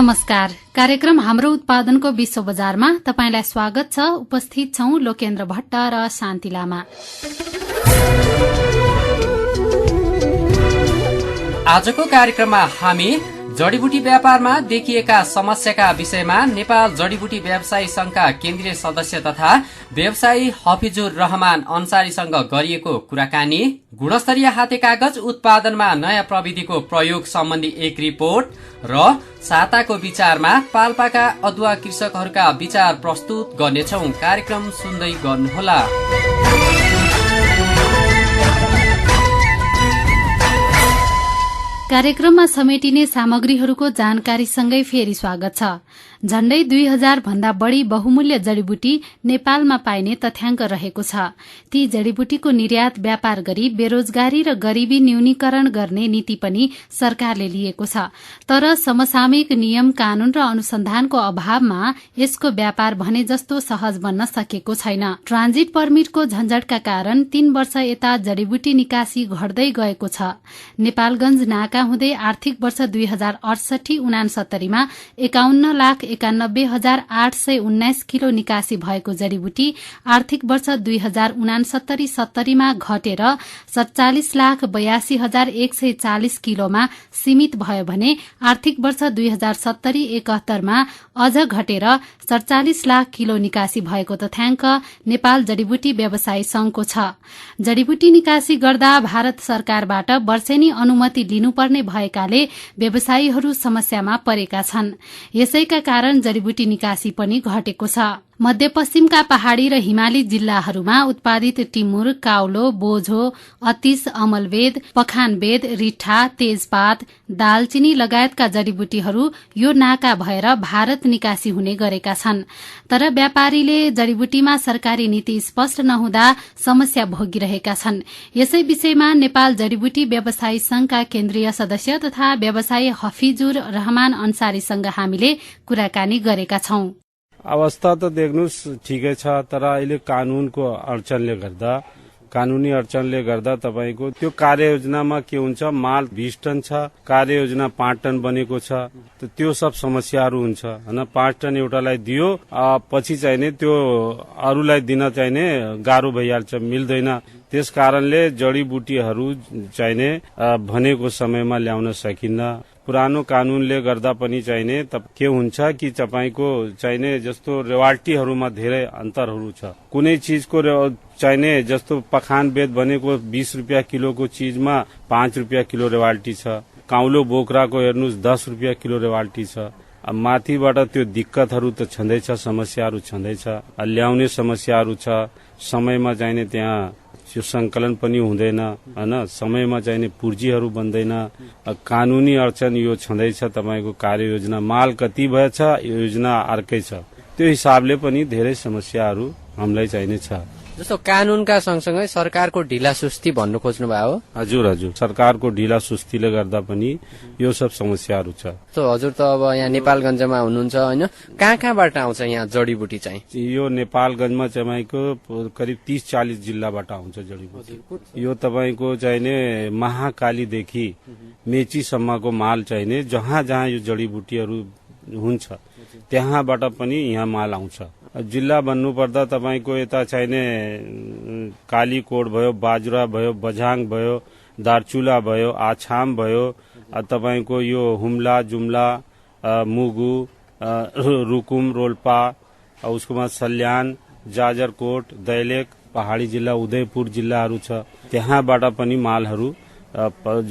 नमस्कार। कार्यक्रम हाम्रो उत्पादनको विश्व बजारमा तपाईंलाई स्वागत छ। उपस्थित छौं लोकेन्द्र भट्ट र शान्ति लामा। आजको कार्यक्रममा हामी जडीबुटी व्यापारमा देखिएका समस्याका विषयमा नेपाल जडीबुटी व्यवसायी संघका केन्द्रीय सदस्य तथा व्यवसायी हफिजुर रहमान अन्सारीसँग गरिएको कुराकानी, गुणस्तरीय हाते कागज उत्पादनमा नयाँ प्रविधिको प्रयोग सम्बन्धी एक रिपोर्ट र साताको विचारमा पाल्पाका अदुवा कृषकहरूका विचार प्रस्तुत गर्नेछौं। कार्यक्रम सुन्दै गर्नुहोला। कार्यक्रममा समेटिने सामग्रीहरूको जानकारीसँगै फेरि स्वागत छ। झण्डै 2000 भन्दा बढ़ी बहुमूल्य जडीबुटी नेपालमा पाइने तथ्याङ्क रहेको छ। ती जडीबुटीको निर्यात व्यापार गरी बेरोजगारी र गरीबी न्यूनीकरण गर्ने नीति पनि सरकारले लिएको छ। तर समसामयिक नियम कानून र अनुसन्धानको अभावमा यसको व्यापार भने जस्तो सहज बन्न सकेको छैन। ट्रान्जिट परमिटको झन्झटका कारण 3 वर्ष यता जडीबुटी निकासी घट्दै गएको छ। नेपालगंज नाका हुँदै आर्थिक वर्ष 2068-69 मा 51,91,819 किलो निकासी भएको जडीबुटी आर्थिक वर्ष 2069-70 मा घटेर 47,82,140 किलोमा सीमित भयो भने आर्थिक वर्ष 2070-71 मा अझ घटेर 47 लाख किलो निकासी भएको तथ्याङ्क नेपाल जडीबुटी व्यवसायी संघको छ। जडीबुटी निकासी गर्दा भारत सरकारबाट वर्षेनी अनुमति लिनुपर्ने भएकाले व्यवसायीहरू समस्यामा परेका छन्। यसैका कारण जडीबुटी निकासी पनि घटेको छ। मध्यपश्चिमका पहाड़ी र हिमाली जिल्लाहरूमा उत्पादित टिमुर, काउलो, बोझो, अतिस, अमलवेद, पखानवेद, रिठा, तेजपात, दालचिनी लगायतका जडीबुटीहरू यो नाका भएर भारत निकासी हुने गरेका छन्। तर व्यापारीले जडीबुटीमा सरकारी नीति स्पष्ट नहुँदा समस्या भोगिरहेका छन्। यसै विषयमा नेपाल जडीबुटी व्यवसायी संघका केन्द्रीय सदस्य तथा व्यवसायी हफिजुर रहमान अन्सारीसँग हामीले कुराकानी गरेका छौं। अवस्था त देख्नुस् ठिकै छ, तर अहिले कानूनी अडचनले गर्दा तपाईको त्यो कार्ययोजनामा के हुन्छ, माल 20 टन छ, कार्ययोजना 5 टन बनेको छ, त्यो सब समस्याहरू हुन्छ हैन। 5 टन एउटालाई दियो, पछि चाहिने त्यो अरूलाई दिन चाहिने गाह्रो भइहाल्छ, मिल्दैन। त्यस कारणले जडीबुटीहरू चाहिने भनेको समयमा ल्याउन सकिन्न। पुरानो कानूनले गर्दा पनि चाहिने के हुन्छ कि तपाईको चाहिने जस्तो रोयल्टीहरूमा धेरै अन्तरहरू छ। कुनै चीजको चाहिने जस्तो पखानवेद भनेको 20 रुपियाँ किलोको चीजमा 5 रुपियाँ किलो रोयल्टी छ। काउलो बोक्राको हेर्नुस् 10 रुपियाँ किलो रोयल्टी छ। माथिबाट त्यो दिक्कतहरू त छँदैछ, समस्याहरू छँदैछ, ल्याउने समस्याहरू छ। समयमा चाहिने त्यहाँ त्यो संकलन पनि हुँदैन हैन, समयमा चाहिने पूर्जीहरू बन्दैन। कानूनी अडचन यो छँदैछ। तपाईको कार्ययोजना माल कति भएछ, योजना अर्कै छ, त्यो हिसाबले पनि धेरै समस्याहरू हामीलाई चाहिने छ। जस्तो कानूनका सँगसँगै सरकारको ढिला सुस्ती भन्नु खोज्नु भयो। हजुर, सरकारको ढिला सुस्तीले गर्दा पनि यो सब समस्याहरू छ। तो हजुर त अब यहाँ नेपालगञ्जमा हुनुहुन्छ हैन, कहाँबाट आउँछ यहाँ जडीबुटी चाहिँ? यो नेपालगञ्जमा तपाईँको करिब 30-40 जिल्लाबाट आउँछ जडीबुटी। यो तपाईँको चाहिने महाकालीदेखि मेचीसम्मको माल चाहिने जहाँ जहाँ यो जडीबुटीहरू हुन्छ त्यहाँबाट पनि यहाँ माल आउँछ। जिल्ला भन्नुपर्दा तपाईको यता चाहिने कालीकोट भयो, बाजुरा भयो, बझाङ भयो, दार्चुला भयो, आछाम भयो, तपाईको यो हुम्ला, जुम्ला, मुगु, रुकुम, रोल्पा, उसको बाद सल्यान, जाजरकोट, दैलेख, पहाड़ी जिल्ला, उदयपुर जिल्लाहरू छ। त्यहाँबाट पनि मालहरू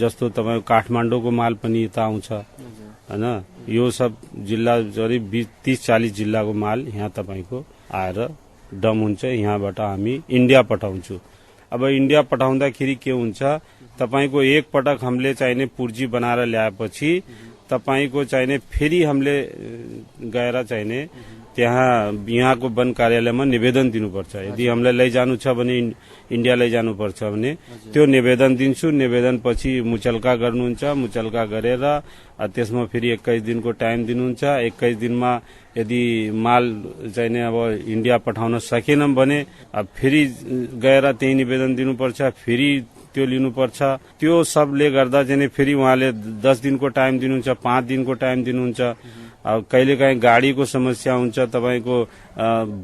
जस्तो तपाईको काठमाडौँको माल पनि यता आउँछ हैन। यो सब जिल्ला करिब 30-40 जिल्लाको माल यहाँ तपाईको आएर डम हुन्छ। यहाँबाट हामी इन्डिया पठाउँछु। अब इन्डिया पठाउँदाखेरि के हुन्छ, तपाईको एक पटक हामीले चाहिने पूर्जी बनाएर ल्याएपछि तपाईको चाहिने फेरि हामीले गएर चाहिने त्यहाँ यहाँको वन कार्यालयमा निवेदन दिनुपर्छ। यदि हामीलाई लैजानु छ भने इन्डिया लैजानुपर्छ भने त्यो निवेदन दिन्छु। निवेदन पछि मुचल्का गर्नुहुन्छ। मुचल्का गरेर त्यसमा फेरि 21 दिनको टाइम दिनुहुन्छ। 21 दिनमा यदि माल चाहिने अब इन्डिया पठाउन सकेनौं भने फेरि गएर त्यही निवेदन दिनुपर्छ, फेरि त्यो लिनुपर्छ। त्यो सबले गर्दा चाहिँ फेरि उहाँले 10 दिनको टाइम दिनुहुन्छ, 5 दिनको टाइम दिनुहुन्छ। अब कहिलेकाहीँ गाडीको समस्या हुन्छ, तपाईँको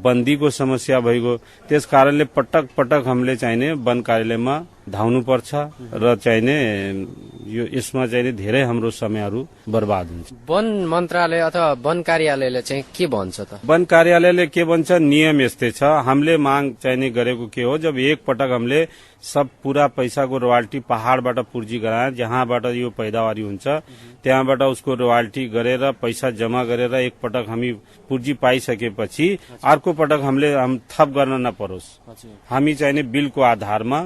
बन्दीको समस्या भइगयो। त्यस कारणले पटक पटक हामीले चाहिने वन कार्यालयमा धाउनुपर्छ र चाहिने यसमा चाहिने धेरै हाम्रो समयहरू बर्बाद हुन्छ। वन मन्त्रालय अथवा वन कार्यालयले चाहिँ के भन्छ त? वन कार्यालयले के भन्छ, नियम यस्तै छ। हामीले माग चाहिने गरेको के हो, जब एक पटक हामीले सब पूरा पैसाको रोयल्टी पहाड़बाट पूर्जी गराए, जहाँबाट यो पैदावारी हुन्छ त्यहाँबाट उसको रोयल्टी गरेर पैसा जमा गरेर एक पटक हामी पूर्जी पाइसकेपछि अर्को पटक हम थप गर्न नपरोस्। हामी चाहिने बिलको आधारमा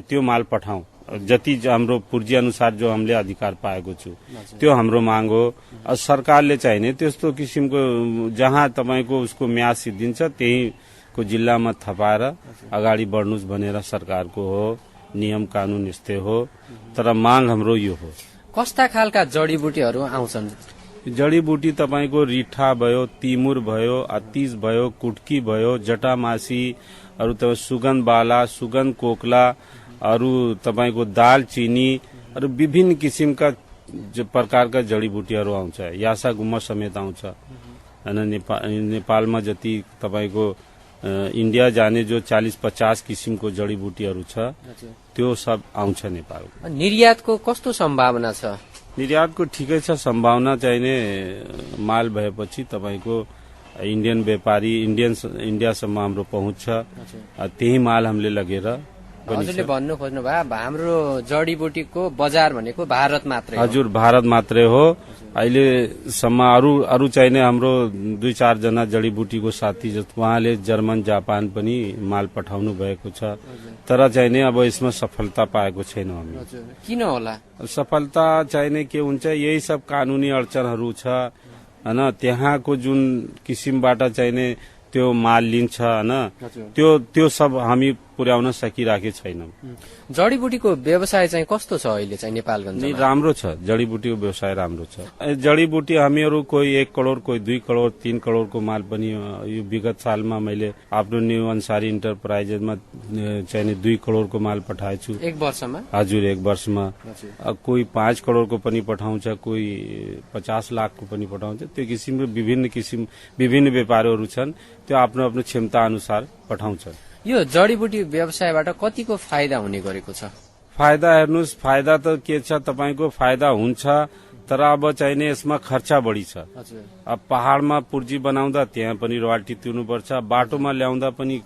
त्यो माल पठाउँ, जति हाम्रो पूर्जी अनुसार जो हामीले अधिकार पाएको छु त्यो हाम्रो माग हो। सरकारले चाहिने त्यस्तो किसिमको जहाँ तपाईँको उसको म्याद सिद्धिन्छ त्यही को जिल्लामा थपाएर अगाडि बढ्नुस् भनेर सरकारको हो, नियम कानून यस्तै हो। तर माग हाम्रो यो हो। कस्ता खालका जडीबुटीहरू आउँछन्? जडीबुटी तपाईँको रिठा भयो, तिमुर भयो, अतिस भयो, कुटकी भयो, जटामासी, अरू त सुगन्ध बाला, सुगन्ध कोकला, अरू तपाईँको दालचिनी, अरू विभिन्न किसिमका प्रकारका जडीबुटीहरू आउँछ। यासा गुम्मा समेत आउँछ। नेपालमा जति तपाईँको इन्डिया जाने जो 40-50 किसिमको जडीबुटीहरू छ त्यो सब आउँछ नेपाल। निर्यातको कस्तो सम्भावना छ? निर्यातको ठिकै छ सम्भावना। चाहिने माल भएपछि तपाईँको इन्डियन व्यापारी इन्डियासम्म हाम्रो पहुँच छ। त्यही माल हामीले लगेर हजुरले भन्नु खोज्नु भयो हाम्रो जडीबुटीको बजार भनेको भारत मात्रै हो? हजुर, भारत मात्रै हो। अहिलेसम्म अरू चाहिने हाम्रो 2-4 जना जडीबुटीको साथी जस्तो उहाँले जर्मन जापान पनि माल पठाउनु भएको छ। तर चाहिने अब यसमा सफलता पाएको छैनौँ हामी। किन होला? सफलता चाहिने के हुन्छ, यही सब कानूनी अडचनहरू छ हैन। त्यहाँको जुन किसिमबाट चाहिने त्यो माल लिन्छ हैन, त्यो सब हामी पुर्याउन सकिराखे छैनौं। जडीबुटीको व्यवसाय चाहिँ कस्तो छ अहिले चाहिँ नेपालगञ्जमा? राम्रो छ, जडीबुटीको व्यवसाय राम्रो छ। जडीबुटी हामीहरू कोही 1 करोड़, कोही 2 करोड़, 3 करोड़को माल पनि यो विगत सालमा मैले आफ्नो न्यू अन्सारी इन्टरप्राइजेसमा चाहिने 2 करोड़को माल पठाएछु। एक वर्षमा? हजुर, एक वर्षमा। कोही 5 करोड़को पनि पठाउँछ, कोही 50 लाखको पनि पठाउँछ। त्यो किसिमको विभिन्न व्यापारीहरू छन्, त्यो आफ्नो आफ्नो क्षमता अनुसार पठाउँछ। यो जडीबुटी व्यवसायबाट कतिको फाइदा हुने गरेको छ? फाइदा हेर्नुहोस्, फाइदा त के छ, तपाईँको फाइदा हुन्छ, तर अब चाहिने यसमा खर्चा बढी छ। अब पहाड़मा पूर्जी बनाउँदा त्यहाँ पनि रोयल्टी तिर्नुपर्छ, बाटोमा ल्याउँदा पनि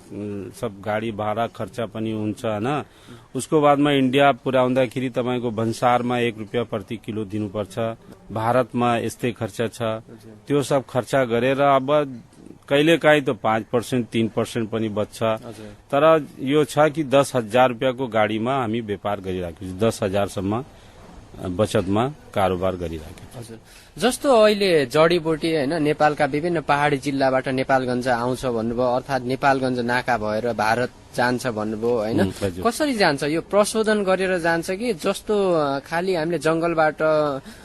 सब गाडी भाडा खर्चा पनि हुन्छ हैन। उसको बादमा इन्डिया पुर्याउँदाखेरि तपाईँको भन्सारमा 1 रुपियाँ प्रति किलो दिनुपर्छ। भारतमा यस्तै खर्चा छ। त्यो सब खर्चा गरेर अब कहिलेकाहीँ त 5%, 3% पनि बच्छ। तर यो छ कि 10,000 रुपियाँको गाडीमा हामी व्यापार गरिराखेको छु। 10,000 सम्म बचतमा कारोबार गरिराखेको छु। जस्तो अहिले जडीबुटी हैन नेपालका विभिन्न पहाड़ी जिल्लाबाट नेपालगञ्ज आउँछ भन्नुभयो, अर्थात नेपालगञ्ज नाका भएर भारत जान्छ भन्नुभयो हैन। कसरी जान्छ? यो प्रशोधन गरेर जान्छ कि जस्तो खाली हामीले जंगलबाट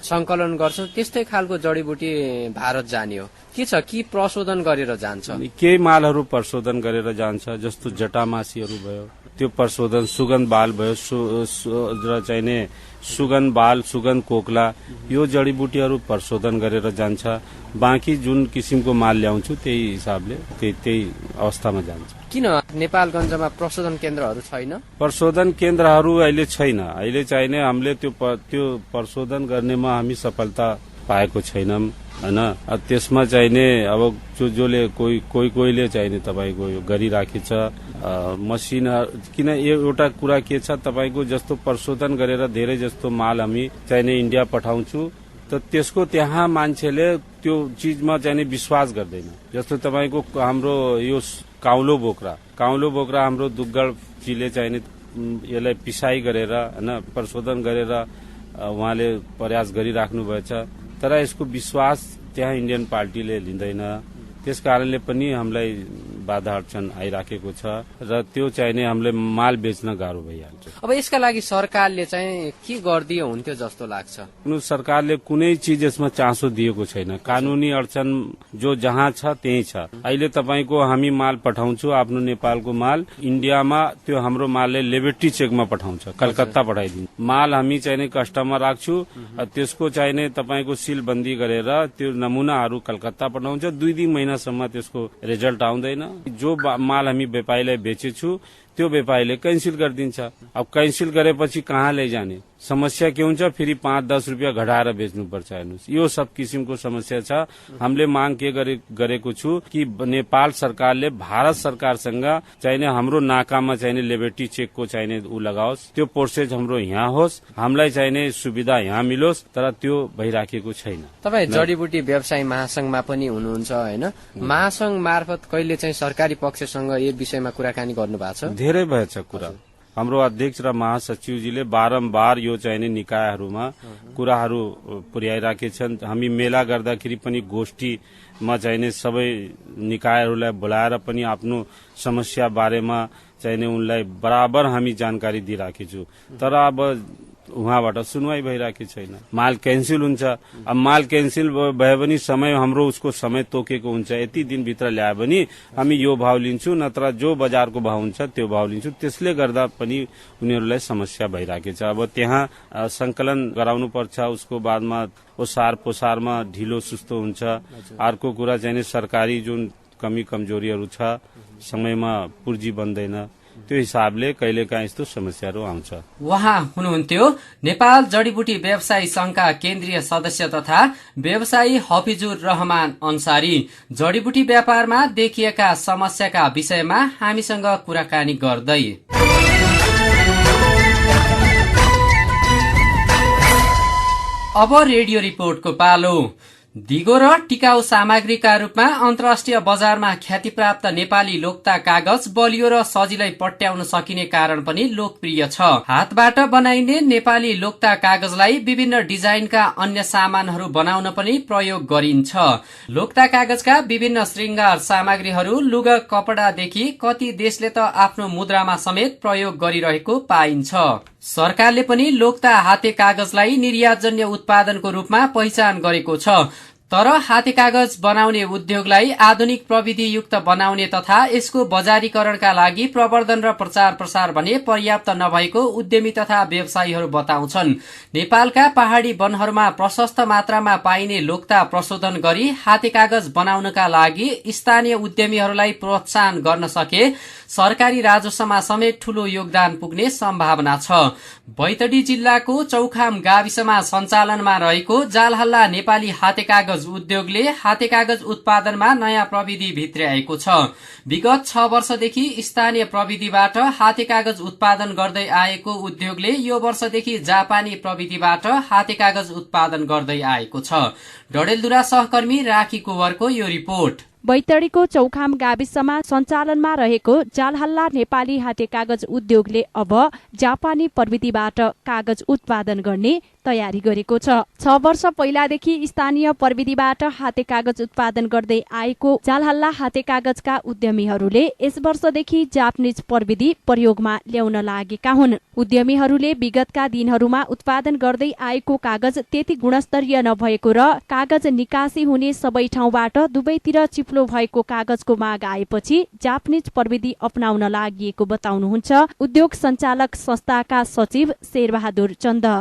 संकलन गर्छौं त्यस्तै खालको जडीबुटी भारत जाने हो के छ कि प्रशोधन गरेर जान्छ? केही मालहरू प्रशोधन गरेर जान्छ, जस्तो जटामासीहरू भयो त्यो प्रशोधन, सुगन्ध बाल भयो र चाहिने सुगन्ध बाल, सुगन्ध कोकला, यो जडीबुटीहरू प्रशोधन गरेर जान्छ। बाँकी जुन किसिमको माल ल्याउँछु त्यही हिसाबले त्यही अवस्थामा जान्छ। किन नेपालगञ्जमा प्रशोधन केन्द्रहरू छैन? प्रशोधन केन्द्रहरू अहिले छैन। अहिले चाहिने हामीले त्यो प्रशोधन गर्नेमा हामी सफलता पाएको छैनौं हैन। त्यसमा चाहिने अब जसले कोहीले चाहिने तपाईको यो गरिराखेछ मसिन। किन एउटा कुरा के छ, तपाईको जस्तो प्रशोधन गरेर धेरै जस्तो माल हामी चाहिने इन्डिया पठाउँछु, त त्यसको त्यहाँ मान्छेले त्यो चीजमा चाहिने विश्वास गर्दैन। जस्तो तपाईको हाम्रो यो काउलो बोक्रा हाम्रो दुग्गल जीले चाहिने यसलाई पिसाई गरेर हैन प्रशोधन गरेर उहाँले प्रयास गरिराख्नु भएछ, तर यसको विश्वास त्यहाँ इन्डियन पार्टीले लिँदैन। त्यसकारणले पनि हामीलाई बाधा अडचन आइराखेको छ र त्यो चाहिने हामीले माल बेच्न गाह्रो भइहाल्छ। अब यसका लागि सरकारले चाहिँ के गरिदियो हुन्थ्यो जस्तो लाग्छ? सरकारले कुनै चीज यसमा चासो दिएको छैन। कानूनी अडचन जो जहाँ छ त्यही छ। अहिले तपाईँको हामी माल पठाउँछौ, आफ्नो नेपालको माल इन्डियामा त्यो हाम्रो मालले लिबर्टी चेकमा पठाउँछ, कलकत्ता पठाइदिन्छ। माल हामी चाहिने कस्टमर राख्छु, त्यसको चाहिने तपाईँको सिलबन्दी गरेर त्यो नमुनाहरू कलकत्ता पठाउँछ। 2-3 महिनासम्म त्यसको रिजल्ट आउँदैन। जो माल हामी व्यापारीलाई बेचेछु त्यो व्यापारीले कैन्सिल गरिदिन्छ। अब कैन्सिल गरेपछि कहाँ लैजाने? समस्या के हुन्छ? फेरि 5-10 रुपियाँ घटाएर बेच्नुपर्छ। हेर्नुहोस्, यो सब किसिमको समस्या छ। हामीले माग के गरेको छु कि नेपाल सरकारले भारत सरकारसँग चाहिने हाम्रो नाकामा चाहिने लिबर्टी चेकको चाहिने ऊ लगाओस्, त्यो प्रोसेस हाम्रो यहाँ होस्, हामीलाई चाहिने सुविधा यहाँ मिलोस्, तर त्यो भइराखेको छैन। तपाईँ जडीबुटी व्यवसायी महासंघमा पनि हुनुहुन्छ हैन? महासंघ मार्फत कहिले चाहिँ सरकारी पक्षसँग यो विषयमा कुराकानी गर्नु भएको छ? धेरै भएछ कुरा। हाम्रो अध्यक्ष र महासचिवजीले बारम्बार यो चाहिने निकायहरूमा कुराहरू पुर्याइराखेछन्। हामी मेला गर्दाखेरि पनि गोष्ठीमा चाहिने सबै निकायहरूलाई बोलाएर पनि आफ्नो समस्या बारेमा चाहिने उनलाई बराबर हामी जानकारी दिइराखेछु। तर अब उहाँबाट सुनवाई भइराखेको छैन। माल क्यान्सिल हुन्छ। अब माल क्यान्सिल भयो भने समय हाम्रो उसको समय तोकेको हुन्छ। यति दिनभित्र ल्यायो भने हामी यो भाव लिन्छौँ, नत्र जो बजारको भाव हुन्छ त्यो भाव लिन्छौँ। त्यसले गर्दा पनि उनीहरूलाई समस्या भइराखेको छ। अब त्यहाँ संकलन गराउनु पर्छ, उसको बादमा ओसार पोसारमा ढिलो सुस्तो हुन्छ। अर्को कुरा चाहिँ सरकारी जुन कमी कमजोरीहरू छ, समयमा पुर्जी बन्दैन, त्यो हिसाबले कहिलेकाहीँ यस्तो समस्याहरू आउँछ। उहाँ हुनुहुन्थ्यो नेपाल जडीबुटी व्यवसायी संघका केन्द्रीय सदस्य तथा व्यवसायी हफिजुर रहमान अन्सारी। जडीबुटी व्यापारमा देखिएका समस्याका विषयमा हामीसँग कुराकानी गर्दै। अब रेडियो रिपोर्टको पालो। दिगो र टिकाउ सामग्रीका रूपमा अन्तर्राष्ट्रिय बजारमा ख्यातिप्राप्त नेपाली लोक्ता कागज बलियो र सजिलै पट्याउन सकिने कारण पनि लोकप्रिय छ। हातबाट बनाइने नेपाली लोक्ता कागजलाई विभिन्न डिजाइनका अन्य सामानहरू बनाउन पनि प्रयोग गरिन्छ। लोक्ता कागजका विभिन्न श्रृंगार सामग्रीहरू लुगा कपडादेखि कति देशले त आफ्नो मुद्रामा समेत प्रयोग गरिरहेको पाइन्छ। सरकारले पनि लोक्ता हाते कागजलाई निर्यातजन्य उत्पादनको रूपमा पहिचान गरेको छ। तर हाते कागज बनाउने उद्योगलाई आधुनिक प्रविधि युक्त बनाउने तथा यसको बजारीकरणका लागि प्रवर्धन र प्रचार प्रसार भने पर्याप्त नभएको उद्यमी तथा व्यवसायीहरू बताउँछन्। नेपालका पहाड़ी वनहरूमा प्रशस्त मात्रामा पाइने लोक्ता प्रशोधन गरी हाते कागज बनाउनका लागि स्थानीय उद्यमीहरूलाई प्रोत्साहन गर्न सके सरकारी राजस्वमा समेत ठूलो योगदान पुग्ने सम्भावना छ। बैतडी जिल्लाको चौखाम गाविसमा सञ्चालनमा रहेको जालहल्ला नेपाली हाते कागज उद्योगले हाते कागज उत्पादनमा नयाँ प्रविधि भित्र्याएको छ। विगत 6 वर्षदेखि स्थानीय प्रविधिबाट हाते कागज उत्पादन गर्दै आएको उद्योगले यो वर्षदेखि जापानी प्रविधिबाट हाते कागज उत्पादन गर्दै आएको छ। डडेलधुरा सहकर्मी राखी कुवरको यो रिपोर्ट। बैतडीको चौखाम गाविसमा सञ्चालनमा रहेको जालहल्ला नेपाली हाते कागज उद्योगले अब जापानी प्रविधिबाट कागज उत्पादन गर्ने तयारी गरेको छ। 6 वर्ष पहिलादेखि स्थानीय प्रविधिबाट हाते कागज उत्पादन गर्दै आएको जालहल्ला हाते कागजका उद्यमीहरूले यस वर्षदेखि जापानिज प्रविधि प्रयोगमा ल्याउन लागेका हुन्। उद्यमीहरूले विगतका दिनहरूमा उत्पादन गर्दै आएको कागज त्यति गुणस्तरीय नभएको र कागज निकासी हुने सबै ठाउँबाट दुवैतिर चिप्लो भएको कागजको माग आएपछि जापानिज प्रविधि अपनाउन लागि बताउनुहुन्छ उद्योग सञ्चालक संस्थाका सचिव शेरबहादुर चन्द।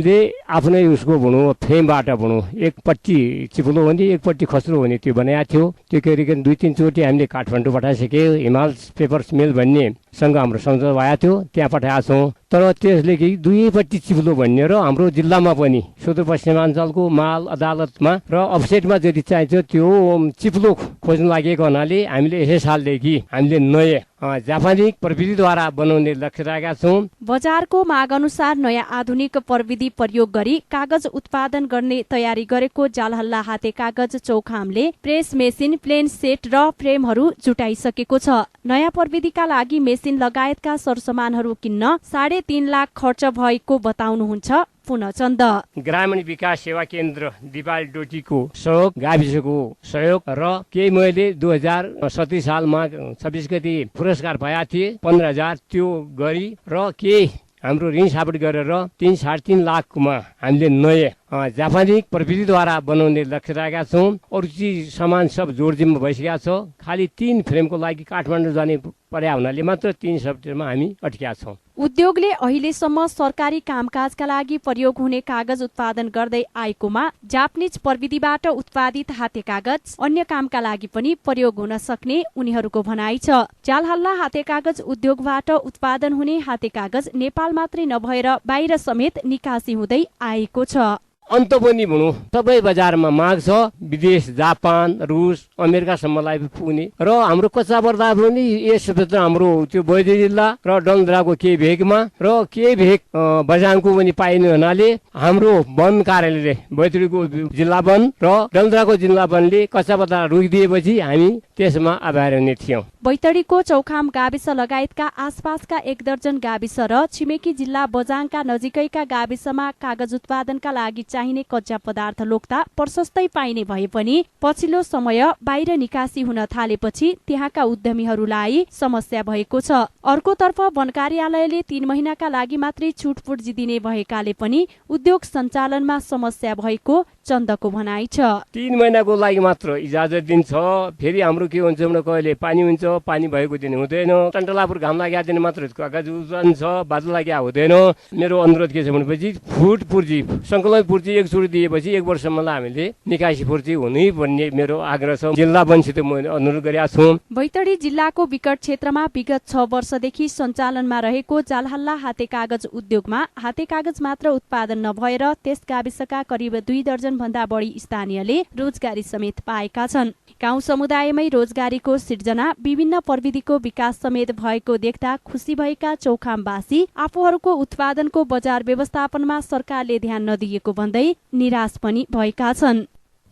आफ्नै उसको भनौँ फ्रेमबाट भनौँ एकपट्टि चिप्लो हुने एकपट्टि खस्रो हुने त्यो बनाएको थियो। त्यो करिकन 2-3 चोटि हामीले काठमाडौँ पठाइसक्यो। हिमाल पेपर्स मिल भन्नेसँग हाम्रो सम्झौता भएको थियो, त्यहाँ पठाएका छौँ। तर त्यसले कि दुईपट्टि चिप्लो भन्ने र हाम्रो जिल्लामा पनि सुदूरपश्चिमाञ्चलको माल अदालतमा र अफसेटमा जति चाहिन्छ त्यो चिप्लो खोज्न लागेको हुनाले हामीले यसै सालदेखि हामीले नयाँ जापानी प्रविधिद्वारा बनाउने लक्ष्य राखेका छौँ। बजारको माग अनुसार नयाँ आधुनिक प्रविधि प्रयोग गरी कागज उत्पादन गर्ने तयारी गरेको जालहल्ला हाते कागज चौखामले प्रेस मेसिन, प्लेन सेट र फ्रेमहरू जुटाइसकेको छ। नयाँ प्रविधिका लागि मेसिन लगायतका सरसामानहरू किन्न 3.5 लाख खर्च भएको बताउनुहुन्छ पुनचन्द। ग्रामीण विकास सेवा केन्द्र दिपाल डोटीको सहयोग, गाविसको सहयोग र केही मैले 2037 सालमा 26 गते पुरस्कार पाएका थिए 15,000 त्यो गरी र केही हाम्रो ऋण साबित गरेर 3.5 लाखमा हामीले नयाँ जापानी प्रविधिद्वारा बनाउने लक्ष्य राखेका छौँ। अरू चिज सामान सब जोडजिम्मा भइसकेका छ। खालि 3 फ्रेमको लागि काठमाडौँ जाने पर्या हुनाले मात्र 3 सप्टेम्बरमा हामी अट्केका छौँ। उद्योगले अहिलेसम्म सरकारी कामकाजका लागि प्रयोग हुने कागज उत्पादन गर्दै आएकोमा जापानिज प्रविधिबाट उत्पादित हाते कागज अन्य कामका लागि पनि प्रयोग हुन सक्ने उनीहरूको भनाइ छ। जालहल्ला हाते कागज उद्योगबाट उत्पादन हुने हाते कागज नेपाल मात्रै नभएर बाहिर समेत निकासी हुँदै आएको छ। अन्त पनि भनौँ सबै बजारमा माग छ। विदेश, जापान, रुस, अमेरिकासम्मलाई पुग्ने र हाम्रो कच्चा बर्दा पनि यस क्षेत्र हाम्रो त्यो बैतडी जिल्ला र डलद्राको केही भेगमा र केही भेग बझाङको पनि पाइने हुनाले हाम्रो वन कार्यालयले बैतडीको जिल्ला वन र डलद्राको जिल्ला वनले कच्चा बर्दा रोकिदिएपछि हामी त्यसमा अभयारण्य थियौँ। बैतडीको चौखाम गाविस लगायतका आसपासका 1 दर्जन गाविस र छिमेकी जिल्ला बझाङका नजिकैका गाविसमा कागज उत्पादनका लागि चाहिने कच्चा पदार्थ लोक्दा प्रशस्तै पाइने भए पनि पछिल्लो समय बाहिर निकासी हुन थालेपछि त्यहाँका उद्यमीहरूलाई समस्या भएको छ। अर्कोतर्फ वन कार्यालयले 3 महिनाका लागि मात्रै छुटपुट दिने भएकाले पनि उद्योग सञ्चालनमा समस्या भएको चन्दको भनाइ छ। 3 महिनाको लागि मात्र इजाजत दिन्छ। फेरि हाम्रो के हुन्छ भने कहिले पानी हुन्छ, पानी भएको दिन हुँदैन। टन्टलापुर घाम लागेको दिन मात्र कागज उत्पादन छ, बादल लागेको हुँदैन। मेरो अनुरोध के छ भनेपछि फुट पूर्जी संकलन पूर्जी एकचोटि दिएपछि 1 वर्षसम्मलाई हामीले निकासी पूर्जी हुनै भन्ने मेरो आग्रह छ। जिल्ला वनसित म अनुरोध गरेका छु। बैतडी जिल्लाको विकट क्षेत्रमा विगत 6 वर्षदेखि सञ्चालनमा रहेको जालहल्ला हाते कागज उद्योगमा हाते कागज मात्र उत्पादन नभएर त्यस गाविसका करिब 2 दर्जन भन्दा बढी स्थानीयले रोजगारी समेत पाएका छन्। गाउँ समुदायमै रोजगारीको सिर्जना, विभिन्न प्रविधिको विकास समेत भएको देख्दा खुसी भएका चौखामवासी आफूहरूको उत्पादनको बजार व्यवस्थापनमा सरकारले ध्यान नदिएको भन्दै निराश पनि भएका छन्।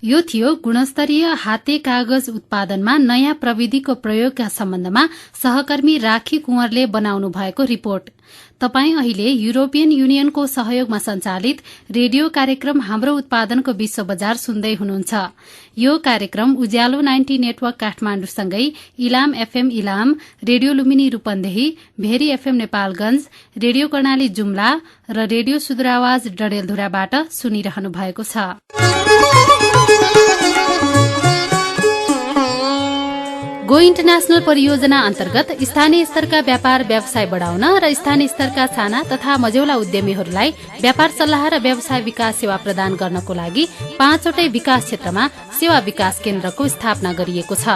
यो थियो गुणस्तरीय हाते कागज उत्पादनमा नयाँ प्रविधिको प्रयोगका सम्बन्धमा सहकर्मी राखी कुँवरले बनाउनु भएको रिपोर्ट। तपाई अहिले युरोपियन युनियनको सहयोगमा सञ्चालित रेडियो कार्यक्रम हाम्रो उत्पादनको विश्व बजार सुन्दै हुनुहुन्छ। यो कार्यक्रम उज्यालो 90 नेटवर्क काठमाडौँसँगै Ilam FM Ilam, radio Lumbini Rupandehi, Bheri FM Nepalgunj, radio Karnali Jumla र रेडियो सुदूर आवाज डडेलधुराबाट सुनिरहनु भएको छ। गो इन्टरनेशनल परियोजना अन्तर्गत स्थानीय स्तरका व्यापार व्यवसाय बढाउन र स्थानीय स्तरका साना तथा मझौला उद्यमीहरूलाई व्यापार सल्लाह र व्यवसाय विकास सेवा प्रदान गर्नको लागि 5 वटै विकास क्षेत्रमा सेवा विकास केन्द्रको स्थापना गरिएको छ।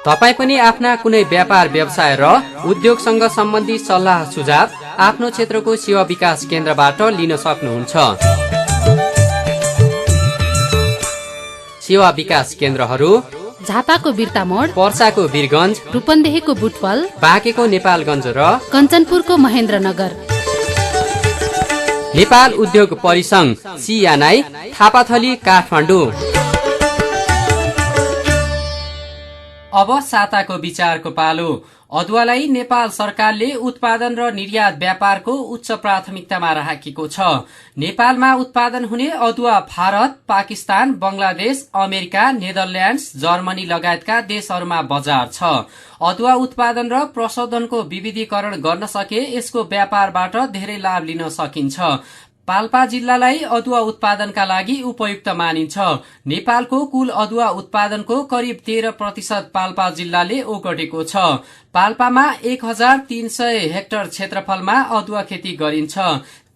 तपाई पनि आफ्ना कुनै व्यापार व्यवसाय र उद्योगसँग सम्बन्धी सल्लाह सुझाव आफ्नो क्षेत्रको सेवा विकास केन्द्रबाट लिन सक्नुहुन्छ। सेवा विकास केन्द्रहरू झापाको बिर्तामोड, पर्साको वीरगञ्ज, रूपन्देहीको बुटवल, बाँकेको नेपालगञ्ज र कञ्चनपुरको महेन्द्रनगर। नेपाल उद्योग परिसंघ सियानाई, थापाथली, काठमाडौँ। अब साताको विचारको पालो। अदुवालाई नेपाल सरकारले उत्पादन र निर्यात व्यापारको उच्च प्राथमिकतामा राखेको छ। नेपालमा उत्पादन हुने अदुवा Bharat, Pakistan, Bangladesh, America, Netherlands, Germany लगायतका देशहरूमा बजार छ। अदुवा उत्पादन र प्रशोधनको विविधीकरण गर्न सके यसको व्यापारबाट धेरै लाभ लिन सकिन्छ। पाल्पा जिल्लालाई अदुवा उत्पादनका लागि उपयुक्त मानिन्छ। नेपालको कुल अदुवा उत्पादनको करिब 13% पाल्पा जिल्लाले ओगटेको छ। पाल्पामा 1300 हेक्टर क्षेत्रफलमा अदुवा खेती गरिन्छ।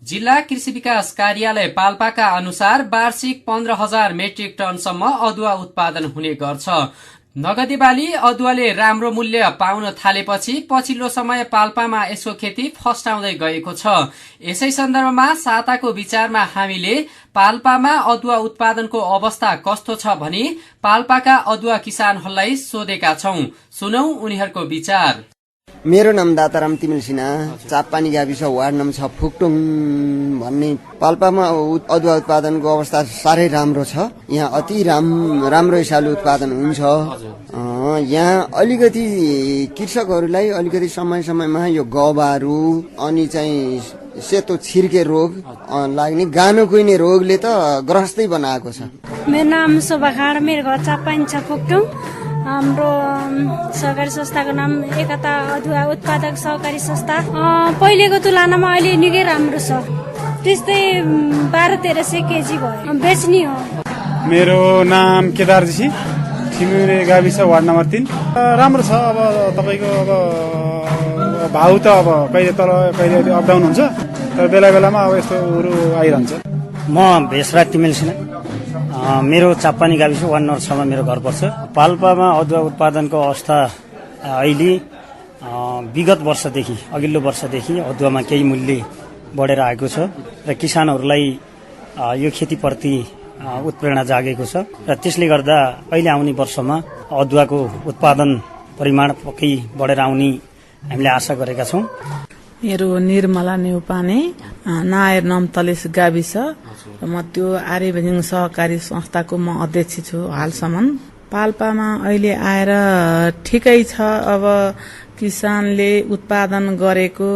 जिल्ला कृषि विकास कार्यालय पाल्पाका अनुसार वार्षिक 15,000 मेट्रिक टनसम्म अदुवा उत्पादन हुने गर्छ। नगदे बाली अदुवाले राम्रो मूल्य पाउन थालेपछि पछिल्लो समय पाल्पामा यसको खेती फस्टाउँदै गएको छ। यसै सन्दर्भमा साताको विचारमा हामीले पाल्पामा अदुवा उत्पादनको अवस्था कस्तो छ भनी पाल्पाका अदुवा किसानहरूलाई सोधेका छौं। सुनौ उनीहरूको विचार। मेरो नाम दाताराम तिमिल सिन्हा, चापपानी गाविस वार्ड नम्बर 6 फुक्टुङ भन्ने पाल्पामा अदुवा उत्पादनको अवस्था साह्रै राम्रो छ। यहाँ अति राम्रो हिसाबले उत्पादन हुन्छ। यहाँ अलिकति कृषकहरूलाई अलिकति समय समयमा यो गवाहरू अनि चाहिँ सेतो छिर्के रोग लाग्ने गानो कुहिने रोगले त ग्रस्तै बनाएको छ। मेरो नाम शोभा खाँड, मेरो घर चापाइन छ पोक्टुङ। हाम्रो सहकारी संस्थाको नाम एकता अदुवा उत्पादक सहकारी संस्था। पहिलेको तुलनामा अहिले निकै राम्रो छ, त्यस्तै 1200-1300 केजी भयो, बेच्ने हो। मेरो नाम केदार जीसी, छिमेरे गाविस वार्ड नम्बर 3। राम्रो छ। अब तपाईँको अब भाउ त अब कहिले तल कहिले अपडाउन हुन्छ, तर बेला बेलामा अब यस्तोहरू आइरहन्छ। म भेषराज तिमेल सिन्हा, मेरो चापानी गाविस वार्ड नम्बर 6मा मेरो घर पर्छ। पाल्पामा अदुवा उत्पादनको अवस्था अहिले विगत वर्षदेखि अघिल्लो वर्षदेखि अदुवामा केही मूल्य बढेर आएको छ र किसानहरूलाई यो खेतीप्रति उत्प्रेरणा जागेको छ र त्यसले गर्दा अहिले आउने वर्षमा अदुवाको उत्पादन परिमाण पक्कै बढेर आउने हामीले आशा गरेका छौँ। मेरो निर्मला नेउपाने, नायर नमतलेस गाविस र म त्यो आर्यभेजिङ सहकारी संस्थाको म अध्यक्ष छु हालसम्म। पाल्पामा अहिले आएर ठिकै छ। अब किसानले उत्पादन गरेको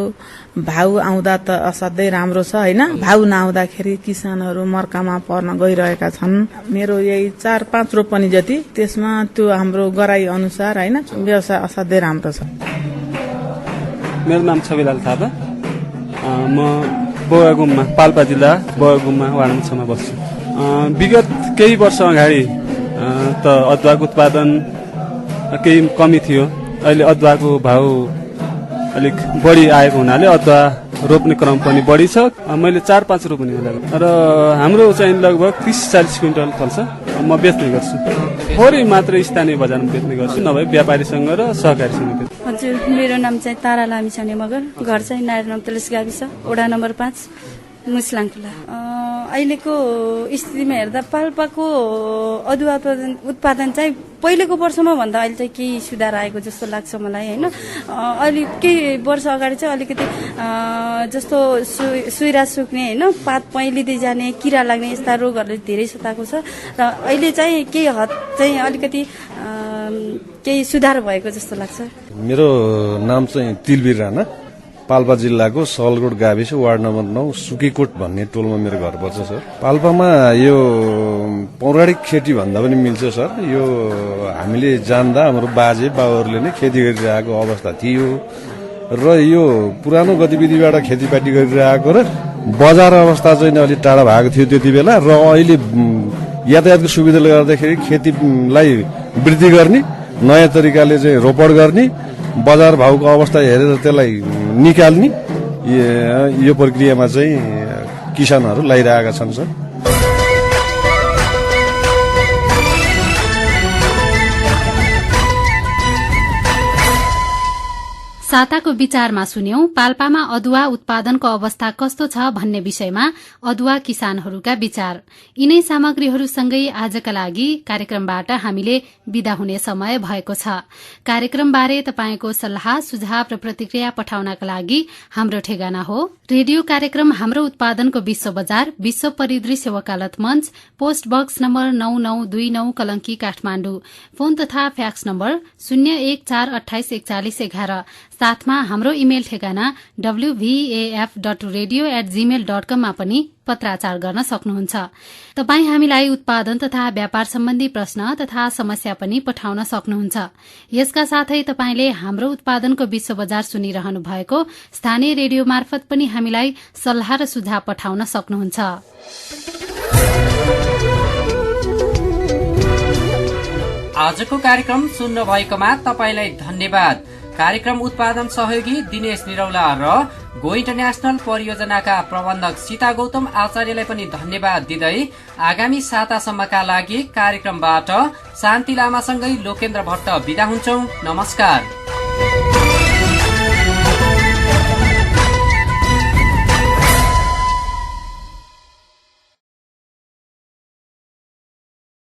भाउ आउँदा त असाध्यै राम्रो छ हैन। भाउ नआउँदाखेरि किसानहरू मर्कामा पर्न गइरहेका छन्। मेरो यही 4-5 रोपनी जति, त्यसमा त्यो हाम्रो गराई अनुसार हैन व्यवसाय असाध्यै राम्रो छ। मेरो नाम छविलाल थापा, म बौवागुममा, पाल्पा जिल्ला बौवागुममा वार्ड नम्बर 6मा बस्छु। विगत केही वर्ष अगाडि त अदुवाको उत्पादन केही कमी थियो। अहिले अदुवाको भाउ अलिक बढी आएको हुनाले अदुवा रोप्ने क्रम पनि बढी छ। मैले 4-5 रोप्ने होला र हाम्रो चाहिँ लगभग 30-40 क्विन्टल फल्छ। म बेच्ने गर्छु, थोरै मात्र स्थानीय बजारमा बेच्ने गर्छु, नभए व्यापारीसँग र सहकारीसँग बेच्छु। हजुर, मेरो नाम चाहिँ तारा लामिछाने मगर, घर चाहिँ नारायण नमतलेस गाविस, वडा नम्बर 5, मुस्लाङखुला। अहिलेको स्थितिमा हेर्दा पाल्पाको अदुवा उत्पादन चाहिँ पहिलेको वर्षमा भन्दा अहिले चाहिँ केही सुधार आएको जस्तो लाग्छ मलाई हैन। अलि केही वर्ष अगाडि चाहिँ अलिकति जस्तो सुइरा सुक्ने हैन, पात पैलिँदै जाने, किरा लाग्ने यस्ता रोगहरूले धेरै सताएको छ र अहिले चाहिँ केही हद चाहिँ अलिकति केही सुधार भएको जस्तो लाग्छ। मेरो नाम चाहिँ तिलवीर राणा, पाल्पा जिल्लाको सलगोट गाविस वार्ड नम्बर 9 सुकीकोट भन्ने टोलमा मेरो घर पर्छ सर। पाल्पामा यो पौराणिक खेती भन्दा पनि मिल्छ सर। यो हामीले जान्दा हाम्रो बाजे बाबुहरूले नै खेती गरिरहेको अवस्था थियो र यो पुरानो गतिविधिबाट खेतीपाती गरिरहेको र बजार अवस्था चाहिँ अलिक टाढा भएको थियो त्यति बेला। र अहिले यातायातको सुविधाले गर्दाखेरि खेतीलाई वृद्धि गर्ने, नयाँ तरिकाले चाहिँ रोपड गर्ने, बजार भाउको अवस्था हेरेर त्यसलाई निकाल्ने, यो प्रक्रियामा चाहिँ किसानहरू लागिरहेका छन् सर। साताको विचारमा सुन्यौं पाल्पामा अदुवा उत्पादनको अवस्था कस्तो छ भन्ने विषयमा अदुवा किसानहरूका विचार। यिनै सामग्रीहरूसँगै आजका लागि कार्यक्रमबाट हामीले विदा हुने समय भएको छ। कार्यक्रमबारे तपाईँको सल्लाह सुझाव र प्रतिक्रिया पठाउनका लागि हाम्रो ठेगाना हो रेडियो कार्यक्रम हाम्रो उत्पादनको विश्व बजार, विश्व परिदृश्य वकालत मंच, post box number 9929 Kalanki Kathmandu. Phone तथा फ्याक्स नम्बर 01484111। साथमा हाम्रो इमेल ठेगाना wvaf.radio@gmail.com मा पनि पत्राचार गर्न सक्नुहुन्छ। तपाई हामीलाई उत्पादन तथा व्यापार सम्बन्धी प्रश्न तथा समस्या पनि पठाउन सक्नुहुन्छ। यसका साथै तपाईले हाम्रो उत्पादनको विश्व बजार सुनिरहनु भएको स्थानीय रेडियो मार्फत पनि हामीलाई सल्लाह र सुझाव पठाउन सक्नुहुन्छ। आजको कार्यक्रम सुन्न भएकोमा तपाईलाई धन्यवाद। कार्यक्रम उत्पादन सहयोगी दिनेश निरौला र गो इन्टरनेशनल परियोजनाका प्रबन्धक सीता गौतम आचार्यलाई पनि धन्यवाद दिँदै आगामी सातासम्मका लागि कार्यक्रमबाट शान्ति लामासँगै लोकेन्द्र भट्ट बिदा हुन्छौं। नमस्कार।